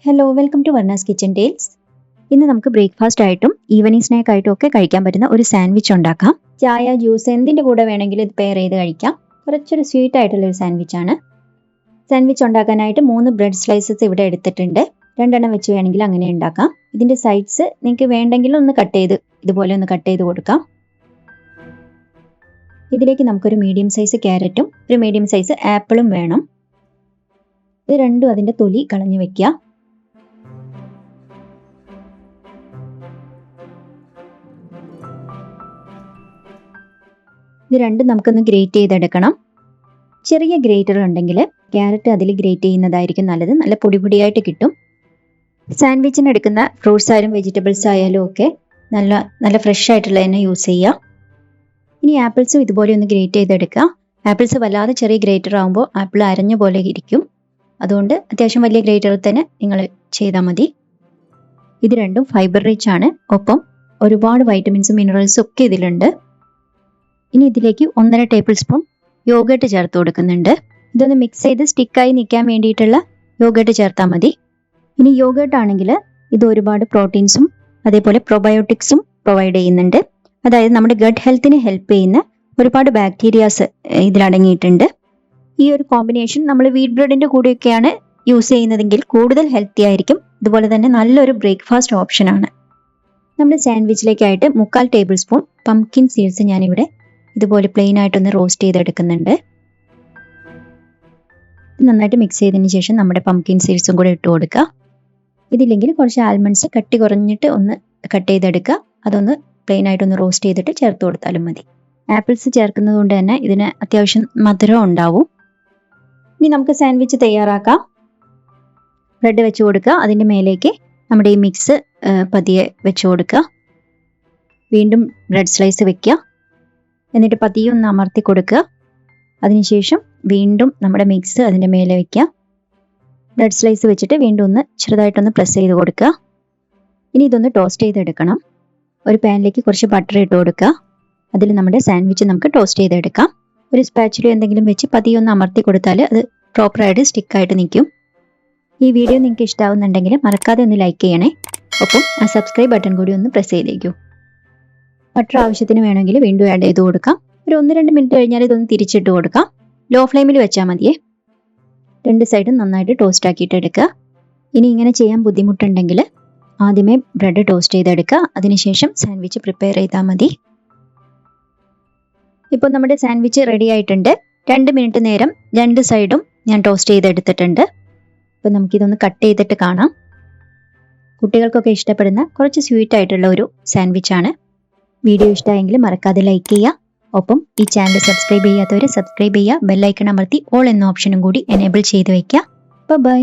Hello welcome to Varna's kitchen tales. ഇന്ന് നമുക്ക് breakfast ആയിട്ടും ഈവനിങ് സ്നാക്ക് ആയിട്ടും ഒക്കെ കഴിക്കാൻ പറ്റുന്ന ഒരു സാൻഡ്വിച്ച് ഉണ്ടാക്കാം. ചായ, ജ്യൂസ് എന്തിൻ്റെ കൂടെ വേണമെങ്കിലും ഇത് പെയർ ചെയ്ത് കഴിക്കാം. കുറച്ചൊരു സ്വീറ്റ് ആയിട്ടുള്ള ഒരു സാൻഡ്വിച്ചാണ്. സാൻഡ്വിച്ച് ഉണ്ടാക്കാനായിട്ട് 3 ബ്രെഡ് സ്ലൈസസ് ഇവിടെ എടുത്തിട്ടുണ്ട്. 2 വെച്ച് വേണമെങ്കിൽ അങ്ങനെ ഉണ്ടാക്കാം. ഇതിൻ്റെ സൈഡ്സ് നിങ്ങൾക്ക് വേണ്ടെങ്കിൽ ഒന്ന് കട്ട് ചെയ്ത് ഇതുപോലെ ഒന്ന് കട്ട് ചെയ്ത് കൊടുക്കാം. ഇതിലേക്ക് നമുക്കൊരു മീഡിയം സൈസ് ക്യാരറ്റും ഒരു മീഡിയം സൈസ് ആപ്പിളും വേണം. ഇത് രണ്ടും അതിൻ്റെ തൊലി കളഞ്ഞു വെക്കുക. ഇത് രണ്ടും നമുക്കൊന്ന് ഗ്രേറ്റ് ചെയ്തെടുക്കണം. ചെറിയ ഗ്രേറ്റർ ഉണ്ടെങ്കിൽ ക്യാരറ്റ് അതിൽ ഗ്രേറ്റ് ചെയ്യുന്നതായിരിക്കും നല്ലത്. നല്ല പൊടിയായിട്ട് കിട്ടും. സാൻഡ്വിച്ചിന് എടുക്കുന്ന ഫ്രൂട്ട്സ് ആയാലും വെജിറ്റബിൾസ് ആയാലും ഒക്കെ നല്ല ഫ്രഷ് ആയിട്ടുള്ള തന്നെ യൂസ് ചെയ്യുക. ഇനി ആപ്പിൾസും ഇതുപോലെ ഒന്ന് ഗ്രേറ്റ് ചെയ്തെടുക്കുക. ആപ്പിൾസ് വല്ലാതെ ചെറിയ ഗ്രേറ്റർ ആകുമ്പോൾ ആപ്പിൾ അരഞ്ഞ പോലെ ഇരിക്കും. അതുകൊണ്ട് അത്യാവശ്യം വലിയ ഗ്രേറ്ററിൽ തന്നെ നിങ്ങൾ ചെയ്താൽ മതി. ഇത് രണ്ടും ഫൈബർ റിച്ച് ആണ്. ഒപ്പം ഒരുപാട് വൈറ്റമിൻസും മിനറൽസും ഒക്കെ ഇതിലുണ്ട്. ഇനി ഇതിലേക്ക് 1.5 ടേബിൾ സ്പൂൺ യോഗേട്ട് ചേർത്ത് കൊടുക്കുന്നുണ്ട്. ഇതൊന്ന് മിക്സ് ചെയ്ത് സ്റ്റിക്കായി നിൽക്കാൻ വേണ്ടിയിട്ടുള്ള യോഗേട്ട് ചേർത്താൽ മതി. ഇനി യോഗേട്ട് ആണെങ്കിൽ ഇത് ഒരുപാട് പ്രോട്ടീൻസും അതേപോലെ പ്രൊബയോട്ടിക്സും പ്രൊവൈഡ് ചെയ്യുന്നുണ്ട്. അതായത് നമ്മുടെ ഗട്ട് ഹെൽത്തിന് ഹെൽപ്പ് ചെയ്യുന്ന ഒരുപാട് ബാക്ടീരിയാസ് ഇതിലടങ്ങിയിട്ടുണ്ട്. ഈ ഒരു കോമ്പിനേഷൻ നമ്മൾ വീറ്റ് ബ്രെഡിൻ്റെ കൂടെയൊക്കെയാണ് യൂസ് ചെയ്യുന്നതെങ്കിൽ കൂടുതൽ ഹെൽത്തി ആയിരിക്കും. ഇതുപോലെ തന്നെ നല്ലൊരു ബ്രേക്ക്ഫാസ്റ്റ് ഓപ്ഷനാണ്. നമ്മുടെ സാൻഡ്വിച്ചിലേക്കായിട്ട് 3/4 ടേബിൾ സ്പൂൺ പംകിൻ സീഡ്സ് ഞാനിവിടെ ഇതുപോലെ പ്ലെയിൻ ആയിട്ടൊന്ന് റോസ്റ്റ് ചെയ്തെടുക്കുന്നുണ്ട്. നന്നായിട്ട് മിക്സ് ചെയ്തതിന് ശേഷം നമ്മുടെ പംകിൻ സീഡ്സും കൂടെ ഇട്ട് കൊടുക്കുക. ഇതില്ലെങ്കിൽ കുറച്ച് ആൽമണ്ട്സ് കട്ടി കുറഞ്ഞിട്ട് ഒന്ന് കട്ട് ചെയ്തെടുക്കുക. അതൊന്ന് പ്ലെയിൻ ആയിട്ടൊന്ന് റോസ്റ്റ് ചെയ്തിട്ട് ചേർത്ത് കൊടുത്താലും മതി. ആപ്പിൾസ് ചേർക്കുന്നത് കൊണ്ട് തന്നെ ഇതിന് അത്യാവശ്യം മധുരം ഉണ്ടാവും. ഇനി നമുക്ക് സാൻഡ്വിച്ച് തയ്യാറാക്കാം. ബ്രെഡ് വെച്ച് കൊടുക്കുക. അതിൻ്റെ മേലേക്ക് നമ്മുടെ ഈ മിക്സ് പതിയെ വെച്ച് കൊടുക്കുക. വീണ്ടും ബ്രെഡ് സ്ലൈസ് വെക്കുക. എന്നിട്ട് പതിയെ ഒന്ന് അമർത്തി കൊടുക്കുക. അതിനുശേഷം വീണ്ടും നമ്മുടെ മിക്സ് അതിൻ്റെ മേലെ വയ്ക്കുക. ബ്രെഡ് സ്ലൈസ് വെച്ചിട്ട് വീണ്ടും ഒന്ന് ചെറുതായിട്ടൊന്ന് പ്രസ് ചെയ്ത് കൊടുക്കുക. ഇനി ഇതൊന്ന് ടോസ്റ്റ് ചെയ്തെടുക്കണം. ഒരു പാനിലേക്ക് കുറച്ച് ബട്ടർ ഇട്ട് കൊടുക്കുക. അതിൽ നമ്മുടെ സാൻഡ്വിച്ച് നമുക്ക് ടോസ്റ്റ് ചെയ്തെടുക്കാം. ഒരു സ്പാച്ചിലോ എന്തെങ്കിലും വെച്ച് പതിയെ ഒന്ന് അമർത്തി കൊടുത്താൽ അത് പ്രോപ്പറായിട്ട് സ്റ്റിക്കായിട്ട് നിൽക്കും. ഈ വീഡിയോ നിങ്ങൾക്ക് ഇഷ്ടമാവുന്നുണ്ടെങ്കിൽ മറക്കാതെ ഒന്ന് ലൈക്ക് ചെയ്യണേ. ഒപ്പം ആ സബ്സ്ക്രൈബ് ബട്ടൺ കൂടി ഒന്ന് പ്രസ് ചെയ്തേക്കൂ. ബട്ടർ ആവശ്യത്തിന് വേണമെങ്കിൽ വീണ്ടും ആഡ് ചെയ്ത് കൊടുക്കാം. ഒരു 1-2 മിനിറ്റ് കഴിഞ്ഞാൽ ഇതൊന്ന് തിരിച്ചിട്ട് കൊടുക്കാം. ലോ ഫ്ലെയിമിൽ വെച്ചാൽ മതിയേ. 2 സൈഡും നന്നായിട്ട് ടോസ്റ്റ് ആക്കിയിട്ട് എടുക്കുക. ഇനി ഇങ്ങനെ ചെയ്യാൻ ബുദ്ധിമുട്ടുണ്ടെങ്കിൽ ആദ്യമേ ബ്രെഡ് ടോസ്റ്റ് ചെയ്തെടുക്കുക. അതിനുശേഷം സാൻഡ്വിച്ച് പ്രിപ്പയർ ചെയ്താൽ മതി. ഇപ്പോൾ നമ്മുടെ സാൻഡ്വിച്ച് റെഡി ആയിട്ടുണ്ട്. 2 മിനിറ്റ് നേരം 2 സൈഡും ഞാൻ ടോസ്റ്റ് ചെയ്തെടുത്തിട്ടുണ്ട്. അപ്പോൾ നമുക്കിതൊന്ന് കട്ട് ചെയ്തിട്ട് കാണാം. കുട്ടികൾക്കൊക്കെ ഇഷ്ടപ്പെടുന്ന കുറച്ച് സ്വീറ്റ് ആയിട്ടുള്ള ഒരു സാൻഡ്വിച്ചാണ്. വീഡിയോ ഇഷ്ടമായെങ്കിൽ മറക്കാതെ ലൈക്ക് ചെയ്യുക. ഒപ്പം ഈ ചാനൽ സബ്സ്ക്രൈബ് ചെയ്യാത്തവർ സബ്സ്ക്രൈബ് ചെയ്യുക. ബെല്ലൈക്കൺ അമർത്തി ഓൾ എന്ന ഓപ്ഷനും കൂടി എനേബിൾ ചെയ്ത് വയ്ക്കുക. ബൈ.